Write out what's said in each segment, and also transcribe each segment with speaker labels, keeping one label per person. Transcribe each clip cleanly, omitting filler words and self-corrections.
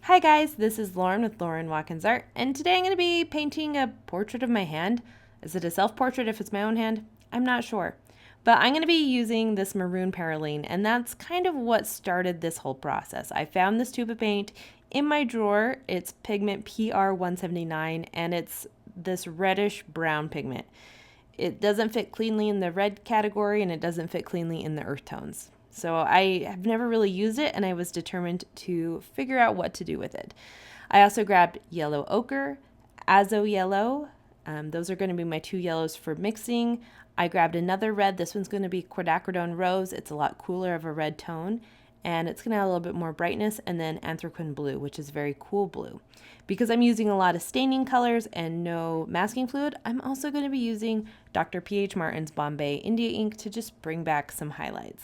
Speaker 1: Hi guys, this is Lauren with Lauren Watkins Art, and today I'm going to be painting a portrait of my hand. Is it a self-portrait if it's my own hand? I'm not sure. But I'm going to be using this Maroon Perylene, and that's kind of what started this whole process. I found this tube of paint in my drawer. It's pigment PR179, and it's this reddish brown pigment. It doesn't fit cleanly in the red category, and it doesn't fit cleanly in the earth tones. So I have never really used it, and I was determined to figure out what to do with it. I also grabbed yellow ochre, azo yellow. Those are going to be my two yellows for mixing. I grabbed another red. This one's going to be quinacridone rose. It's a lot cooler of a red tone, and it's going to have a little bit more brightness. And then anthracene blue, which is very cool blue. Because I'm using a lot of staining colors and no masking fluid, I'm also going to be using Dr. P.H. Martin's Bombay India ink to just bring back some highlights.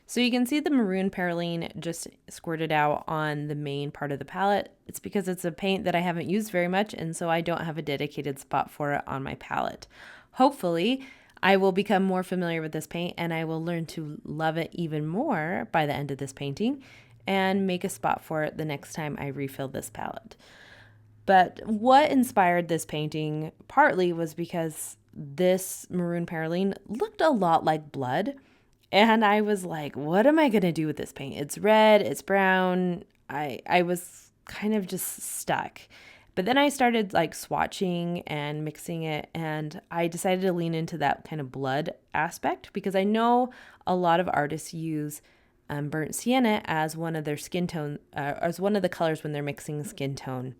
Speaker 1: So you can see the Maroon Perylene just squirted out on the main part of the palette. It's because it's a paint that I haven't used very much, and so I don't have a dedicated spot for it on my palette. Hopefully, I will become more familiar with this paint and I will learn to love it even more by the end of this painting and make a spot for it the next time I refill this palette. But what inspired this painting partly was because this Maroon Perylene looked a lot like blood. And I was like, what am I going to do with this paint? It's red, it's brown. I was kind of just stuck. But then I started like swatching and mixing it, and I decided to lean into that kind of blood aspect because I know a lot of artists use burnt sienna as one of their skin tone, as one of the colors when they're mixing skin tone.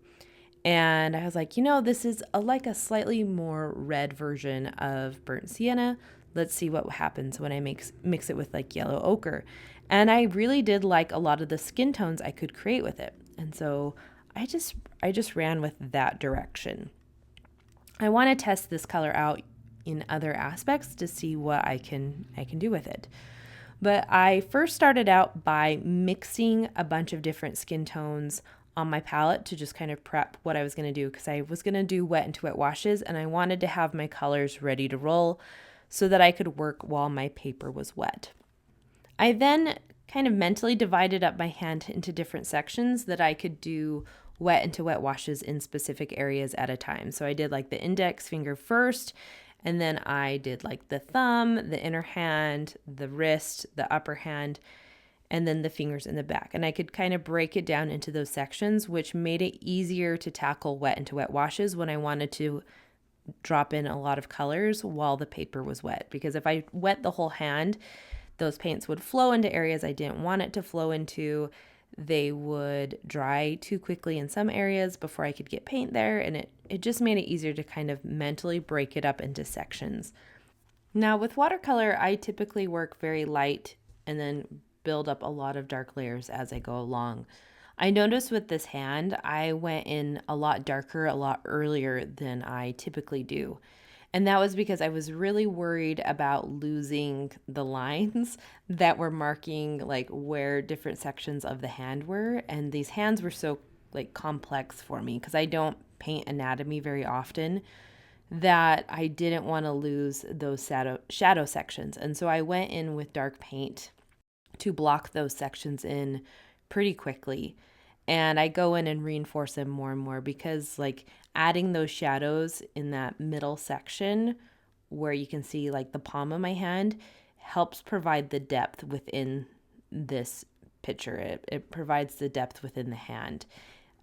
Speaker 1: And I was like, this is like a slightly more red version of burnt sienna. Let's see what happens when I mix it with like yellow ochre. And I really did like a lot of the skin tones I could create with it. And so I just ran with that direction. I want to test this color out in other aspects to see what I can do with it. But I first started out by mixing a bunch of different skin tones on my palette to just kind of prep what I was going to do, because I was going to do wet into wet washes and I wanted to have my colors ready to roll so that I could work while my paper was wet. I then kind of mentally divided up my hand into different sections that I could do wet into wet washes in specific areas at a time. So I did like the index finger first, and then I did like the thumb, the inner hand, the wrist, the upper hand, and then the fingers in the back. And I could kind of break it down into those sections, which made it easier to tackle wet into wet washes when I wanted to drop in a lot of colors while the paper was wet. Because if I wet the whole hand, those paints would flow into areas I didn't want it to flow into. They would dry too quickly in some areas before I could get paint there, and it just made it easier to kind of mentally break it up into sections. Now with watercolor, I typically work very light and then build up a lot of dark layers as I go along. I noticed with this hand, I went in a lot darker a lot earlier than I typically do. And that was because I was really worried about losing the lines that were marking like where different sections of the hand were. And these hands were so like complex for me because I don't paint anatomy very often, that I didn't want to lose those shadow sections. And so I went in with dark paint to block those sections in pretty quickly. And I go in and reinforce them more and more because like adding those shadows in that middle section where you can see like the palm of my hand helps provide the depth within this picture. It provides the depth within the hand.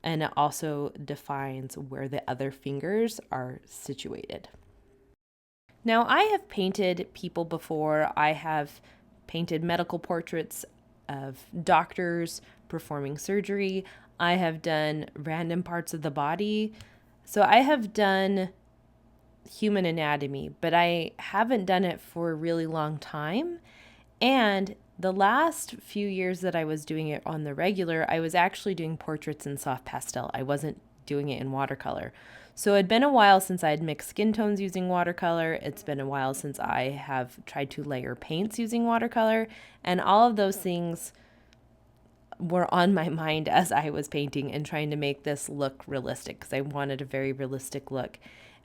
Speaker 1: And it also defines where the other fingers are situated. Now, I have painted people before. I have painted medical portraits of doctors performing surgery. I have done random parts of the body. So I have done human anatomy, but I haven't done it for a really long time. And the last few years that I was doing it on the regular, I was actually doing portraits in soft pastel. I wasn't doing it in watercolor. So it'd been a while since I had mixed skin tones using watercolor. It's been a while since I have tried to layer paints using watercolor. And all of those things were on my mind as I was painting and trying to make this look realistic because I wanted a very realistic look.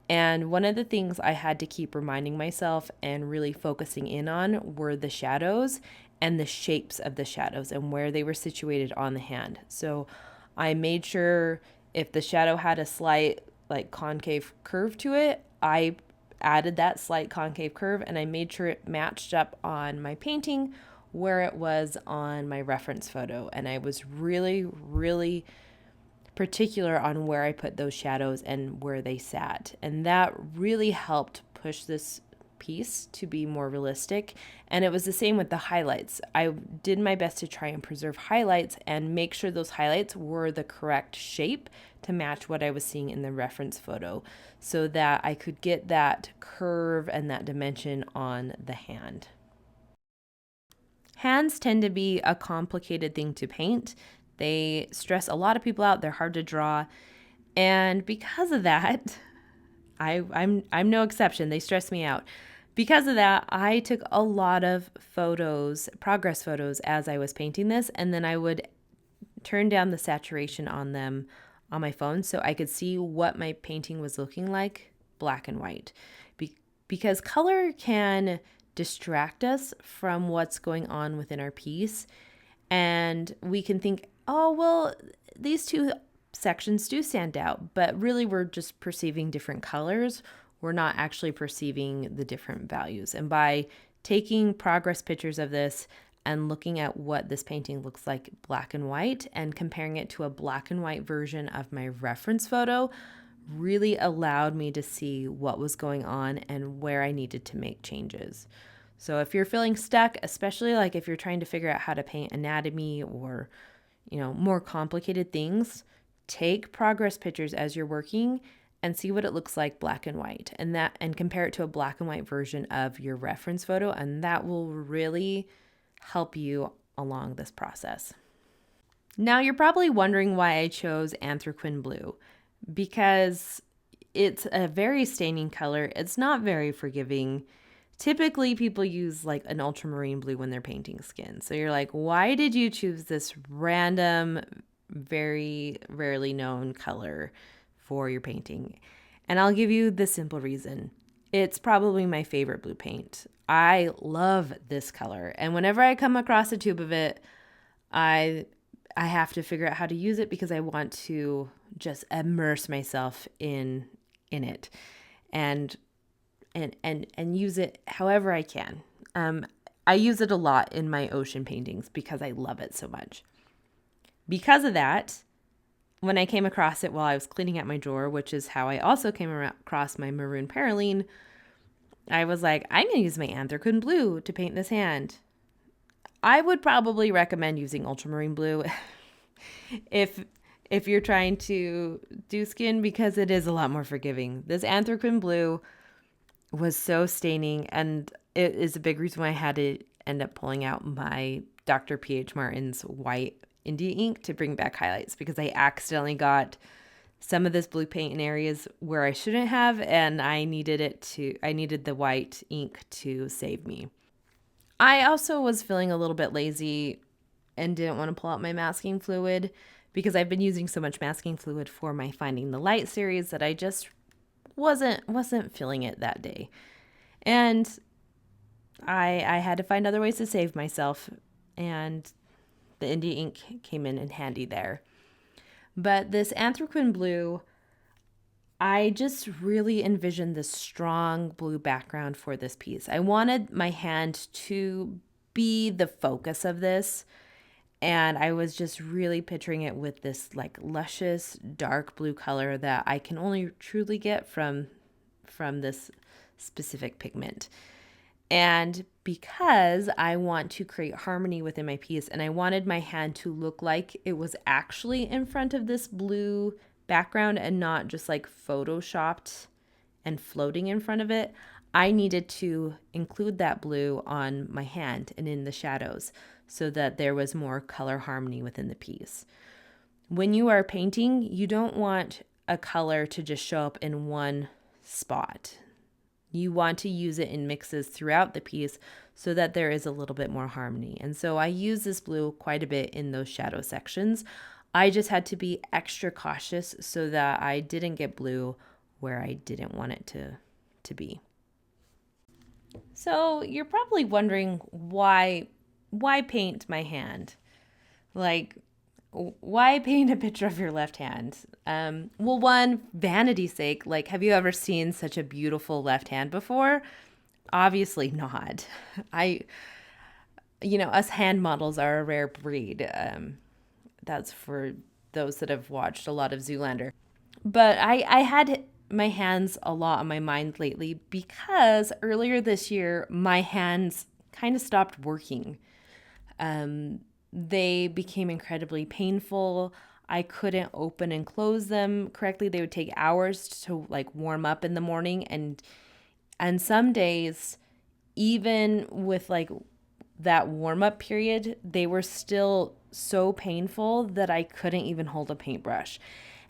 Speaker 1: And one of the things I had to keep reminding myself and really focusing in on were the shadows and the shapes of the shadows and where they were situated on the hand. So I made sure if the shadow had a slight like concave curve to it, I added that slight concave curve and I made sure it matched up on my painting where it was on my reference photo. And I was really, really particular on where I put those shadows and where they sat. And that really helped push this piece to be more realistic. And it was the same with the highlights. I did my best to try and preserve highlights and make sure those highlights were the correct shape to match what I was seeing in the reference photo so that I could get that curve and that dimension on the hand. Hands tend to be a complicated thing to paint. They stress a lot of people out. They're hard to draw. And because of that, I'm no exception. They stress me out. Because of that, I took a lot of photos, progress photos, as I was painting this, and then I would turn down the saturation on them on my phone so I could see what my painting was looking like, black and white. Because color can distract us from what's going on within our piece, and we can think, oh, well, these two sections do stand out, but really we're just perceiving different colors. We're not actually perceiving the different values. And by taking progress pictures of this and looking at what this painting looks like black and white and comparing it to a black and white version of my reference photo really allowed me to see what was going on and where I needed to make changes. So if you're feeling stuck, especially like if you're trying to figure out how to paint anatomy or, more complicated things, take progress pictures as you're working and see what it looks like black and white and compare it to a black and white version of your reference photo, and that will really help you along this process. Now you're probably wondering why I chose Anthraquin Blue, because it's a very staining color. It's not very forgiving. Typically people use like an ultramarine blue when they're painting skin. So you're like, why did you choose this random, very rarely known color for your painting? And I'll give you the simple reason. It's probably my favorite blue paint. I love this color. And whenever I come across a tube of it, I have to figure out how to use it because I want to just immerse myself in it and use it however I can. I use it a lot in my ocean paintings because I love it so much. Because of that, when I came across it while I was cleaning out my drawer, which is how I also came across my Maroon Perylene, I was like, I'm going to use my Anthraquin Blue to paint this hand. I would probably recommend using ultramarine blue if you're trying to do skin because it is a lot more forgiving. This Anthraquin Blue was so staining, and it is a big reason why I had to end up pulling out my Dr. P.H. Martin's white India ink to bring back highlights because I accidentally got some of this blue paint in areas where I shouldn't have, and I needed the white ink to save me. I also was feeling a little bit lazy and didn't want to pull out my masking fluid because I've been using so much masking fluid for my Finding the Light series that I just wasn't feeling it that day. And I had to find other ways to save myself, and the India ink came in handy there. But this Anthraquin Blue, I just really envisioned this strong blue background for this piece. I wanted my hand to be the focus of this, and I was just really picturing it with this like luscious dark blue color that I can only truly get from this specific pigment. And because I want to create harmony within my piece and I wanted my hand to look like it was actually in front of this blue background and not just like photoshopped and floating in front of it, I needed to include that blue on my hand and in the shadows so that there was more color harmony within the piece. When you are painting, you don't want a color to just show up in one spot. You want to use it in mixes throughout the piece so that there is a little bit more harmony. And so I use this blue quite a bit in those shadow sections. I just had to be extra cautious so that I didn't get blue where I didn't want it to be. So you're probably wondering why paint my hand? Like, Why paint a picture of your left hand? Well, one, vanity's sake. Like, have you ever seen such a beautiful left hand before? Obviously not. I, us hand models are a rare breed. That's for those that have watched a lot of Zoolander. But I had my hands a lot on my mind lately because earlier this year, my hands kind of stopped working. They became incredibly painful. I couldn't open and close them correctly. They would take hours to like warm up in the morning, and some days even with like that warm up period, they were still so painful that I couldn't even hold a paintbrush.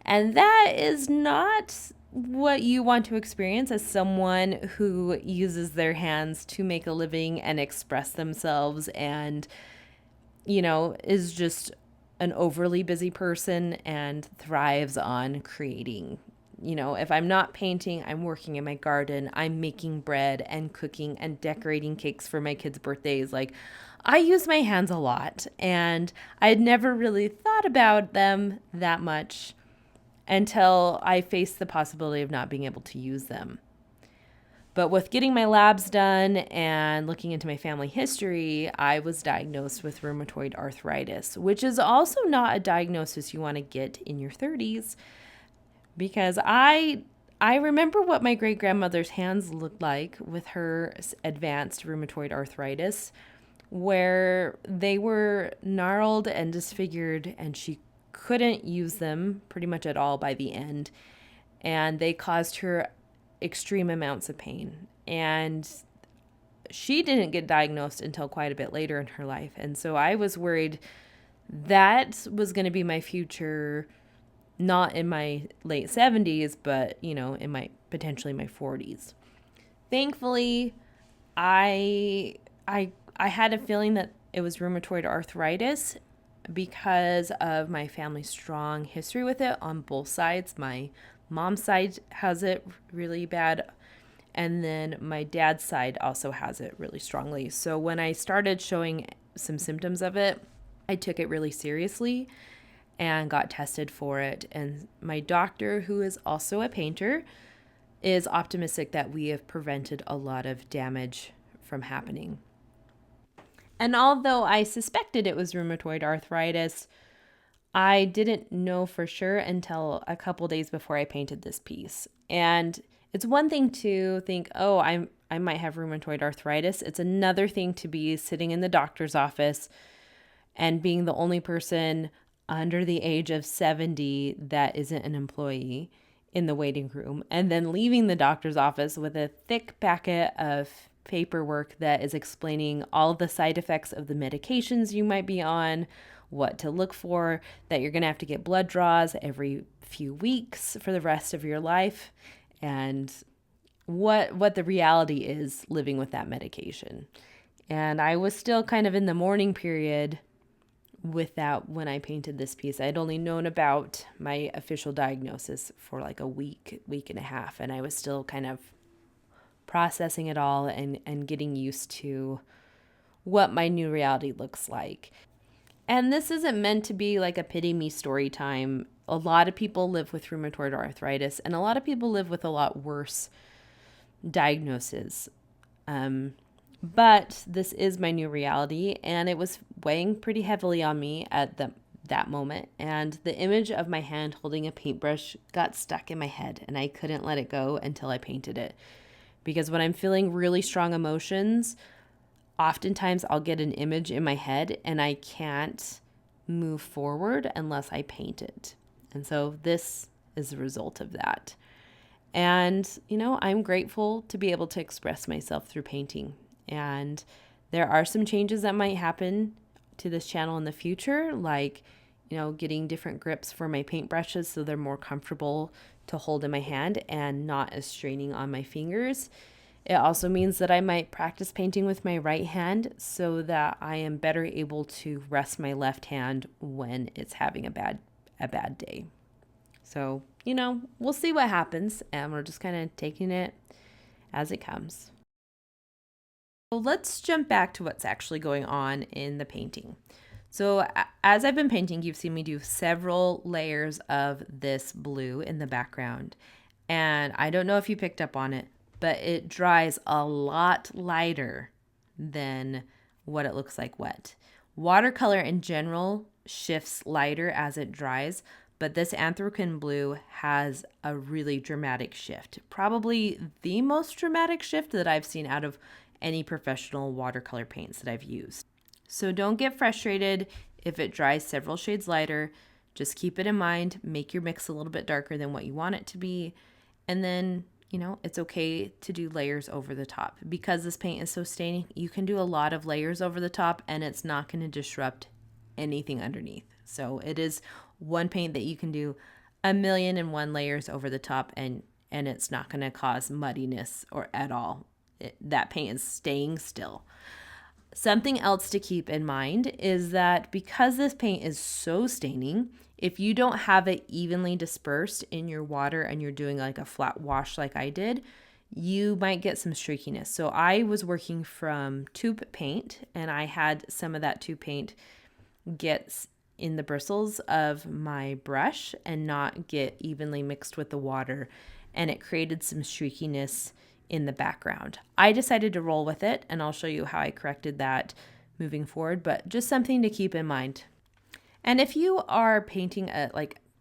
Speaker 1: And that is not what you want to experience as someone who uses their hands to make a living and express themselves and, is just an overly busy person and thrives on creating. If I'm not painting, I'm working in my garden, I'm making bread and cooking and decorating cakes for my kids' birthdays. Like, I use my hands a lot, and I'd never really thought about them that much until I faced the possibility of not being able to use them. But with getting my labs done and looking into my family history, I was diagnosed with rheumatoid arthritis, which is also not a diagnosis you want to get in your 30s, because I remember what my great grandmother's hands looked like with her advanced rheumatoid arthritis, where they were gnarled and disfigured, and she couldn't use them pretty much at all by the end. And they caused her extreme amounts of pain. And she didn't get diagnosed until quite a bit later in her life. And so I was worried that was going to be my future, not in my late 70s, but, in my potentially my 40s. Thankfully, I had a feeling that it was rheumatoid arthritis because of my family's strong history with it on both sides. My mom's side has it really bad, and then my dad's side also has it really strongly. So when I started showing some symptoms of it, I took it really seriously and got tested for it. And my doctor, who is also a painter, is optimistic that we have prevented a lot of damage from happening. And although I suspected it was rheumatoid arthritis, I didn't know for sure until a couple days before I painted this piece. And it's one thing to think, oh, I might have rheumatoid arthritis. It's another thing to be sitting in the doctor's office and being the only person under the age of 70 that isn't an employee in the waiting room, and then leaving the doctor's office with a thick packet of paperwork that is explaining all the side effects of the medications you might be on, what to look for, that you're going to have to get blood draws every few weeks for the rest of your life, and what the reality is living with that medication. And I was still kind of in the mourning period with that when I painted this piece. I had only known about my official diagnosis for like a week and a half, and I was still kind of processing it all and getting used to what my new reality looks like. And this isn't meant to be like a pity me story time. A lot of people live with rheumatoid arthritis, and a lot of people live with a lot worse diagnoses. But this is my new reality, and it was weighing pretty heavily on me at that moment. And the image of my hand holding a paintbrush got stuck in my head, and I couldn't let it go until I painted it. Because when I'm feeling really strong emotions, oftentimes I'll get an image in my head, and I can't move forward unless I paint it. And so this is a result of that. And, I'm grateful to be able to express myself through painting. And there are some changes that might happen to this channel in the future, like, getting different grips for my paintbrushes so they're more comfortable to hold in my hand and not as straining on my fingers. It also means that I might practice painting with my right hand so that I am better able to rest my left hand when it's having a bad day. So, we'll see what happens, and we're just kind of taking it as it comes. So let's jump back to what's actually going on in the painting. So as I've been painting, you've seen me do several layers of this blue in the background. And I don't know if you picked up on it, but it dries a lot lighter than what it looks like wet. Watercolor in general shifts lighter as it dries, but this Anthraquin blue has a really dramatic shift. Probably the most dramatic shift that I've seen out of any professional watercolor paints that I've used. So don't get frustrated if it dries several shades lighter. Just keep it in mind, make your mix a little bit darker than what you want it to be, and then, it's okay to do layers over the top. Because this paint is so staining, you can do a lot of layers over the top and it's not going to disrupt anything underneath. So it is one paint that you can do 1,000,001 layers over the top and it's not going to cause muddiness or at all. That paint is staying still. Something else to keep in mind is that because this paint is so staining, if you don't have it evenly dispersed in your water and you're doing like a flat wash like I did, you might get some streakiness. So I was working from tube paint and I had some of that tube paint get in the bristles of my brush and not get evenly mixed with the water, and it created some streakiness in the background. I decided to roll with it, and I'll show you how I corrected that moving forward, but just something to keep in mind. And if you are painting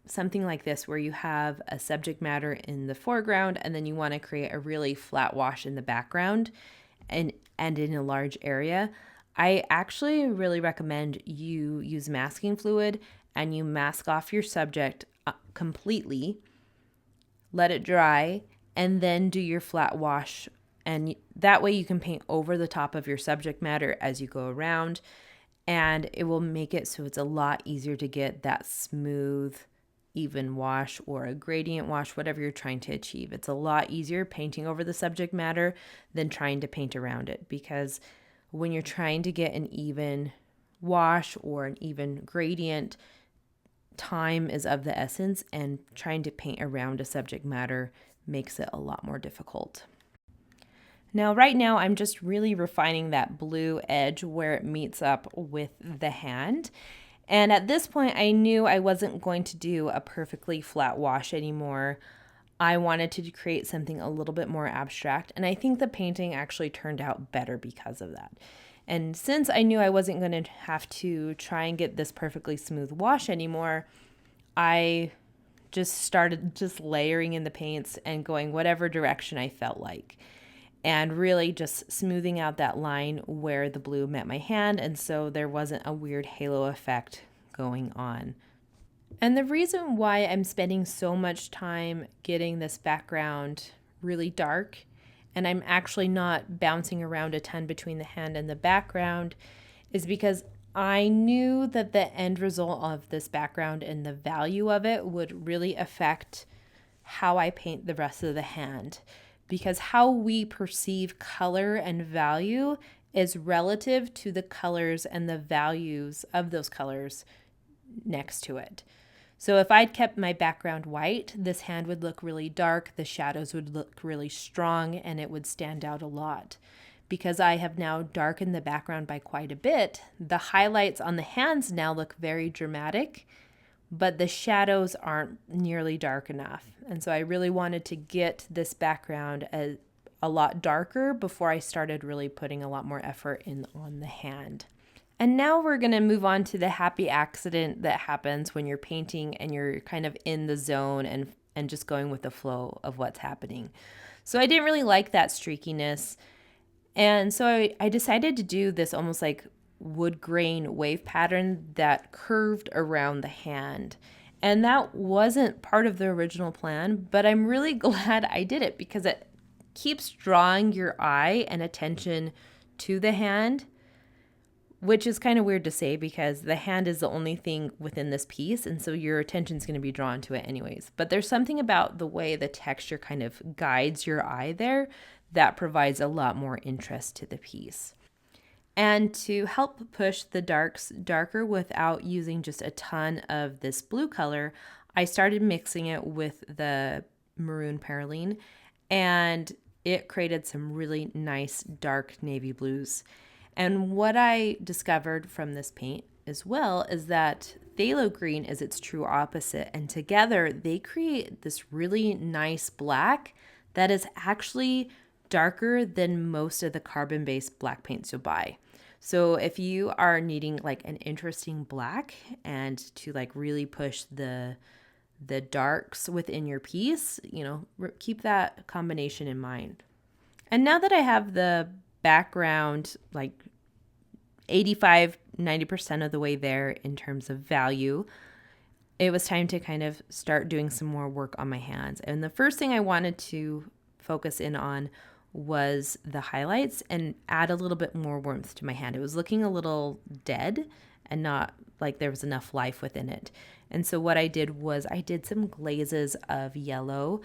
Speaker 1: something like this where you have a subject matter in the foreground and then you want to create a really flat wash in the background and in a large area, I actually really recommend you use masking fluid and you mask off your subject completely, let it dry, and then do your flat wash. And that way you can paint over the top of your subject matter as you go around, and it will make it so it's a lot easier to get that smooth, even wash or a gradient wash, whatever you're trying to achieve. It's a lot easier painting over the subject matter than trying to paint around it, because when you're trying to get an even wash or an even gradient, time is of the essence, and trying to paint around a subject matter makes it a lot more difficult. Now, right now, I'm just really refining that blue edge where it meets up with the hand. And at this point, I knew I wasn't going to do a perfectly flat wash anymore. I wanted to create something a little bit more abstract, and I think the painting actually turned out better because of that. And since I knew I wasn't going to have to try and get this perfectly smooth wash anymore, I just started just layering in the paints and going whatever direction I felt like, and really just smoothing out that line where the blue met my hand, and so there wasn't a weird halo effect going on. And the reason why I'm spending so much time getting this background really dark, and I'm actually not bouncing around a ton between the hand and the background, is because I knew that the end result of this background and the value of it would really affect how I paint the rest of the hand. Because how we perceive color and value is relative to the colors and the values of those colors next to it. So if I'd kept my background white, this hand would look really dark, the shadows would look really strong, and it would stand out a lot. Because I have now darkened the background by quite a bit, the highlights on the hands now look very dramatic, but the shadows aren't nearly dark enough. And so I really wanted to get this background a lot darker before I started really putting a lot more effort in on the hand. And now we're going to move on to the happy accident that happens when you're painting and you're kind of in the zone and just going with the flow of what's happening. So I didn't really like that streakiness. And so I decided to do this almost like wood grain wave pattern that curved around the hand. And that wasn't part of the original plan, but I'm really glad I did it because it keeps drawing your eye and attention to the hand, which is kind of weird to say because the hand is the only thing within this piece, and so your attention's going to be drawn to it anyways. But there's something about the way the texture kind of guides your eye there that provides a lot more interest to the piece. And to help push the darks darker without using just a ton of this blue color, I started mixing it with the Maroon Perylene, and it created some really nice dark navy blues. And what I discovered from this paint as well is that phthalo green is its true opposite, and together they create this really nice black that is actually darker than most of the carbon-based black paints you'll buy. So if you are needing like an interesting black and to like really push the darks within your piece, keep that combination in mind. And now that I have the background like 85-90% of the way there in terms of value, it was time to kind of start doing some more work on my hands. And the first thing I wanted to focus in on was the highlights and add a little bit more warmth to my hand. It was looking a little dead and not like there was enough life within it. And so what I did was I did some glazes of yellow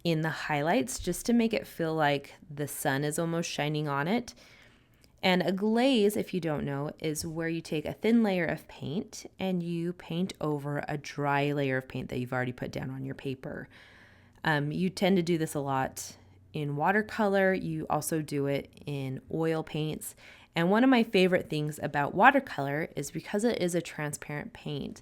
Speaker 1: in the highlights just to make it feel like the sun is almost shining on it. And a glaze, if you don't know, is where you take a thin layer of paint and you paint over a dry layer of paint that you've already put down on your paper. You tend to do this a lot in watercolor. You also do it in oil paints. And one of my favorite things about watercolor is because it is a transparent paint,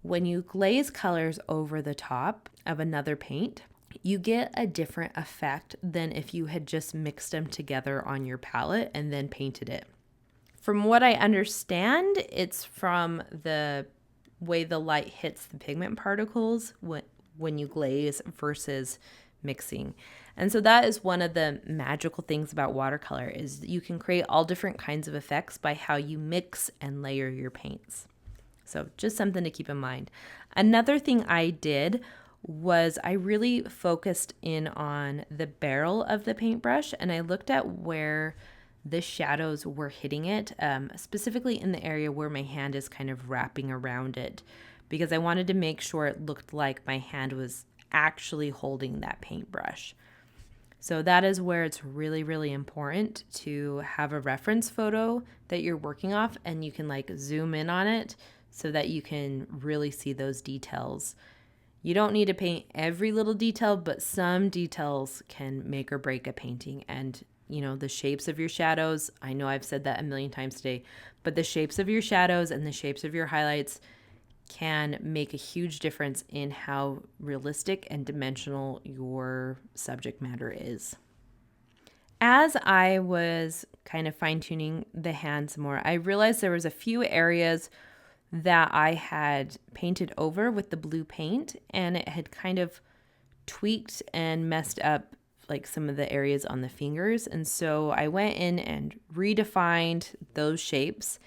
Speaker 1: when you glaze colors over the top of another paint, you get a different effect than if you had just mixed them together on your palette and then painted it. From what I understand, it's from the way the light hits the pigment particles when you glaze versus mixing. And so that is one of the magical things about watercolor is you can create all different kinds of effects by how you mix and layer your paints. So just something to keep in mind. Another thing I did was I really focused in on the barrel of the paintbrush and I looked at where the shadows were hitting it, specifically in the area where my hand is kind of wrapping around it, because I wanted to make sure it looked like my hand was actually holding that paintbrush. So that is where it's really, really important to have a reference photo that you're working off and you can like zoom in on it so that you can really see those details. You don't need to paint every little detail, but some details can make or break a painting. And, the shapes of your shadows, I know I've said that a million times today, but the shapes of your shadows and the shapes of your highlights can make a huge difference in how realistic and dimensional your subject matter is. As I was kind of fine-tuning the hands more, I realized there was a few areas that I had painted over with the blue paint and it had kind of tweaked and messed up like some of the areas on the fingers. And so I went in and redefined those shapes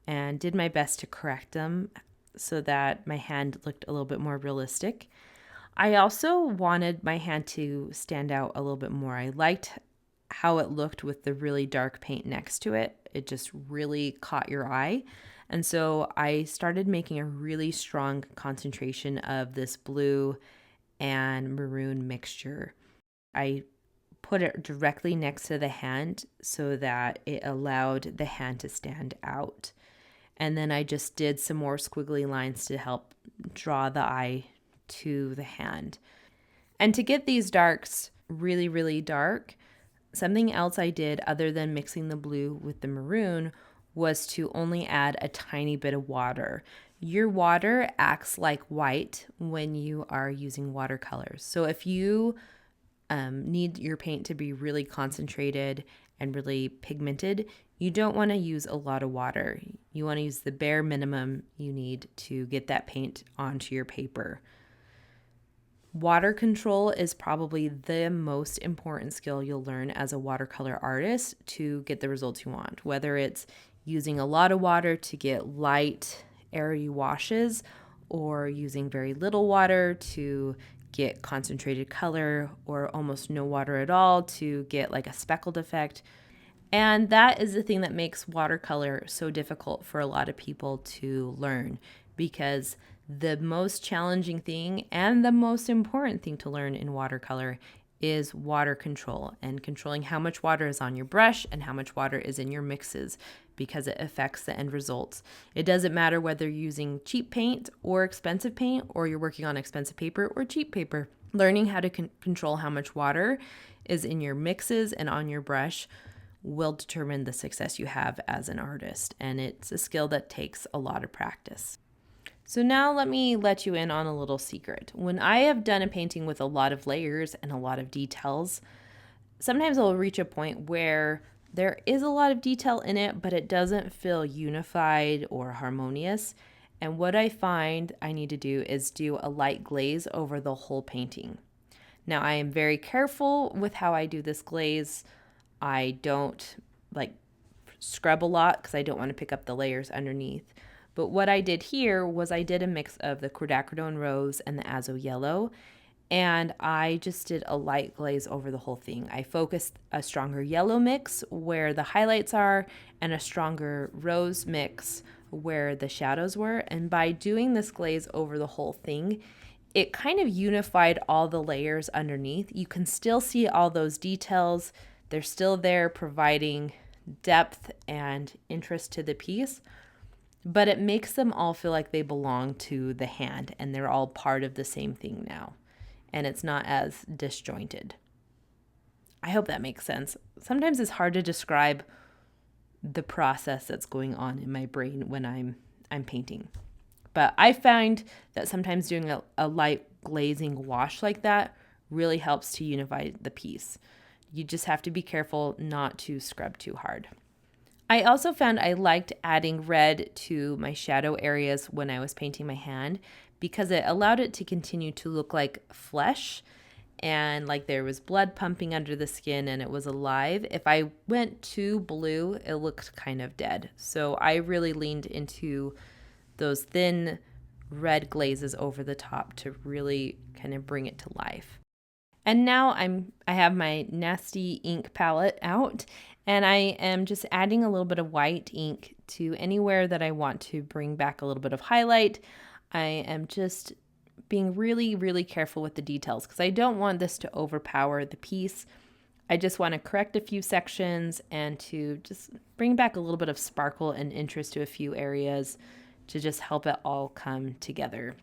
Speaker 1: and did my best to correct them so that my hand looked a little bit more realistic. I also wanted my hand to stand out a little bit more. I liked how it looked with the really dark paint next to it. It just really caught your eye. And so I started making a really strong concentration of this blue and maroon mixture. I put it directly next to the hand so that it allowed the hand to stand out. And then I just did some more squiggly lines to help draw the eye to the hand. And to get these darks really, really dark, something else I did other than mixing the blue with the maroon was to only add a tiny bit of water. Your water acts like white when you are using watercolors. So if you need your paint to be really concentrated and really pigmented, you don't want to use a lot of water. You want to use the bare minimum you need to get that paint onto your paper. Water control is probably the most important skill you'll learn as a watercolor artist to get the results you want, whether it's using a lot of water to get light, airy washes, or using very little water to get concentrated color, or almost no water at all to get like a speckled effect. And that is the thing that makes watercolor so difficult for a lot of people to learn, because the most challenging thing and the most important thing to learn in watercolor is water control and controlling how much water is on your brush and how much water is in your mixes, because it affects the end results. It doesn't matter whether you're using cheap paint or expensive paint, or you're working on expensive paper or cheap paper. Learning how to control how much water is in your mixes and on your brush will determine the success you have as an artist, and it's a skill that takes a lot of practice. So now let me let you in on a little secret. When I have done a painting with a lot of layers and a lot of details, sometimes I'll reach a point where there is a lot of detail in it, but it doesn't feel unified or harmonious. And what I find I need to do is do a light glaze over the whole painting. Now, I am very careful with how I do this glaze. I don't scrub a lot because I don't want to pick up the layers underneath. But what I did here was I did a mix of the quinacridone rose and the azo yellow, and I just did a light glaze over the whole thing. I focused a stronger yellow mix where the highlights are and a stronger rose mix where the shadows were. And by doing this glaze over the whole thing, it kind of unified all the layers underneath. You can still see all those details. They're still there, providing depth and interest to the piece, but it makes them all feel like they belong to the hand and they're all part of the same thing now. And it's not as disjointed. I hope that makes sense. Sometimes it's hard to describe the process that's going on in my brain when I'm painting. But I find that sometimes doing a light glazing wash like that really helps to unify the piece. You just have to be careful not to scrub too hard. I also found I liked adding red to my shadow areas when I was painting my hand because it allowed it to continue to look like flesh and like there was blood pumping under the skin and it was alive. If I went too blue, it looked kind of dead. So I really leaned into those thin red glazes over the top to really kind of bring it to life. And now I have my nasty ink palette out, and I am just adding a little bit of white ink to anywhere that I want to bring back a little bit of highlight. I am just being really, really careful with the details because I don't want this to overpower the piece. I just want to correct a few sections and to just bring back a little bit of sparkle and interest to a few areas to just help it all come together.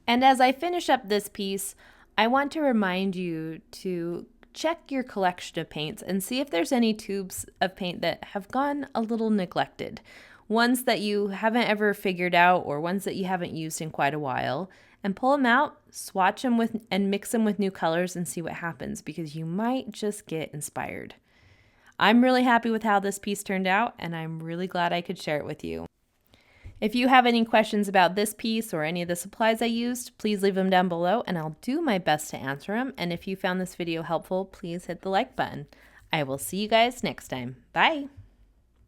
Speaker 1: And as I finish up this piece, I want to remind you to check your collection of paints and see if there's any tubes of paint that have gone a little neglected. Ones that you haven't ever figured out or ones that you haven't used in quite a while. And pull them out, swatch them with, and mix them with new colors and see what happens because you might just get inspired. I'm really happy with how this piece turned out and I'm really glad I could share it with you. If you have any questions about this piece or any of the supplies I used, please leave them down below and I'll do my best to answer them. And if you found this video helpful, please hit the like button. I will see you guys next time. Bye.